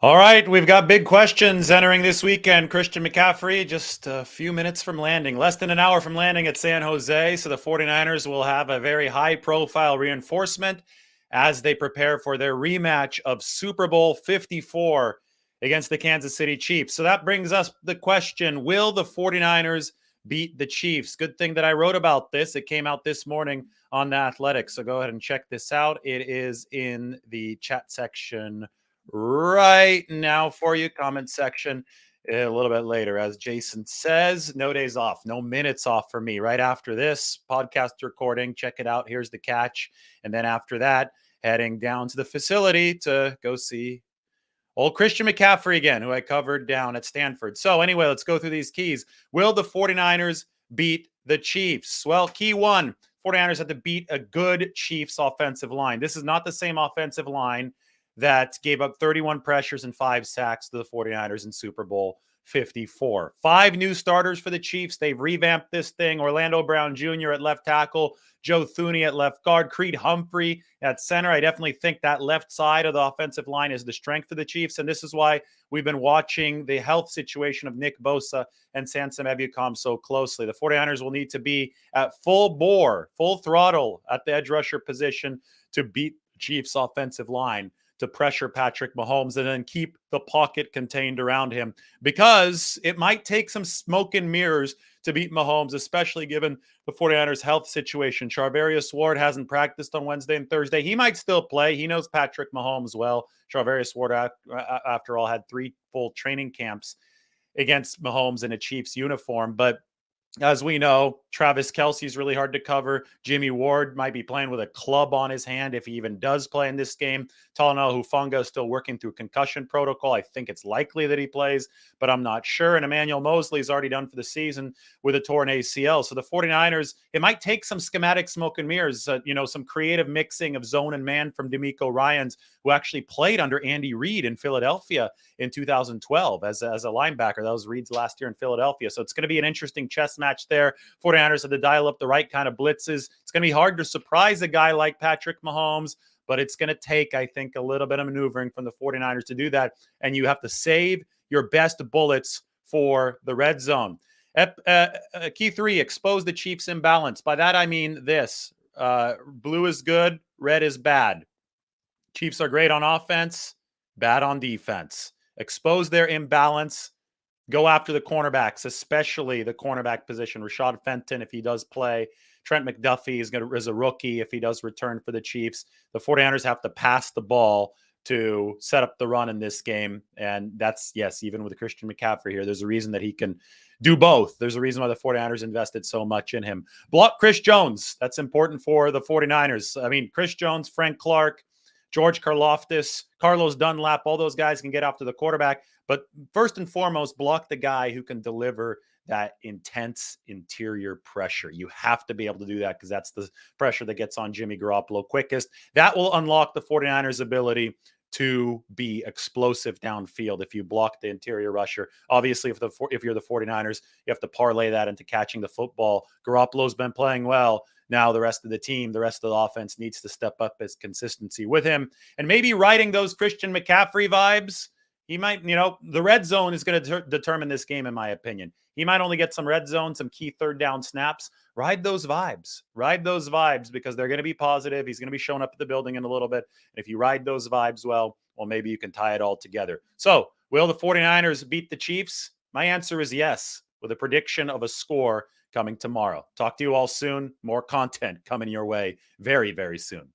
All right, we've got big questions entering this weekend. Christian McCaffrey, just a few minutes from landing, less than an hour from landing at San Jose. So the 49ers will have a very high profile reinforcement as they prepare for their rematch of Super Bowl 54 against the Kansas City Chiefs. So that brings us the question, will the 49ers beat the Chiefs? Good thing that I wrote about this. It came out this morning on The Athletic. So go ahead and check this out. It is in the chat section right now for you. Comment section a little bit later. As Jason says, no days off, no minutes off for me. Right after this podcast recording, check it out. Here's the catch. And then after that, heading down to the facility to go see old Christian McCaffrey again, who I covered down at Stanford. So anyway, let's go through these keys. Will the 49ers beat the Chiefs? Well, key one, 49ers have to beat a good Chiefs offensive line. This is not the same offensive line that gave up 31 pressures and 5 sacks to the 49ers in Super Bowl 54. 5 new starters for the Chiefs. They've revamped this thing. Orlando Brown Jr. at left tackle, Joe Thuney at left guard, Creed Humphrey at center. I definitely think that left side of the offensive line is the strength of the Chiefs, and this is why we've been watching the health situation of Nick Bosa and Sansom Ebukam so closely. The 49ers will need to be at full bore, full throttle at the edge rusher position to beat Chiefs offensive line, to pressure Patrick Mahomes and then keep the pocket contained around him, because it might take some smoke and mirrors to beat Mahomes, especially given the 49ers health situation. Charvarius Ward hasn't practiced on Wednesday and Thursday. He might still play. He knows Patrick Mahomes well. Charvarius Ward, after all, had 3 full training camps against Mahomes in a Chiefs uniform. But as we know, Travis Kelce is really hard to cover. Jimmy Ward might be playing with a club on his hand if he even does play in this game. Talanoa Hufanga is still working through concussion protocol. I think it's likely that he plays, but I'm not sure. And Emmanuel Mosley is already done for the season with a torn ACL. So the 49ers, it might take some schematic smoke and mirrors, some creative mixing of zone and man from D'Amico Ryans, who actually played under Andy Reid in Philadelphia in 2012 as a linebacker. That was Reid's last year in Philadelphia. So it's going to be an interesting chess match there. 49ers have to dial up the right kind of blitzes. It's going to be hard to surprise a guy like Patrick Mahomes, but it's going to take, I think, a little bit of maneuvering from the 49ers to do that. And you have to save your best bullets for the red zone. Key 3, expose the Chiefs' imbalance. By that, I mean this. Blue is good, red is bad. Chiefs are great on offense, bad on defense. Expose their imbalance. Go after the cornerbacks, especially the cornerback position. Rashad Fenton, if he does play. Trent McDuffie is a rookie if he does return for the Chiefs. The 49ers have to pass the ball to set up the run in this game. And that's, yes, even with Christian McCaffrey here, there's a reason that he can do both. There's a reason why the 49ers invested so much in him. Block Chris Jones. That's important for the 49ers. I mean, Chris Jones, Frank Clark, George Karlaftis, Carlos Dunlap, all those guys can get after the quarterback. But first and foremost, block the guy who can deliver that intense interior pressure. You have to be able to do that, because that's the pressure that gets on Jimmy Garoppolo quickest. That will unlock the 49ers' ability to be explosive downfield if you block the interior rusher. Obviously, if you're the 49ers, you have to parlay that into catching the football. Garoppolo's been playing well. Now the rest of the team, the rest of the offense needs to step up his consistency with him. And maybe riding those Christian McCaffrey vibes, he might, the red zone is going to determine this game, in my opinion. He might only get some red zone, some key third down snaps. Ride those vibes. Ride those vibes, because they're going to be positive. He's going to be showing up at the building in a little bit. And if you ride those vibes well, maybe you can tie it all together. So will the 49ers beat the Chiefs? My answer is yes, with a prediction of a score coming tomorrow. Talk to you all soon. More content coming your way very, very soon.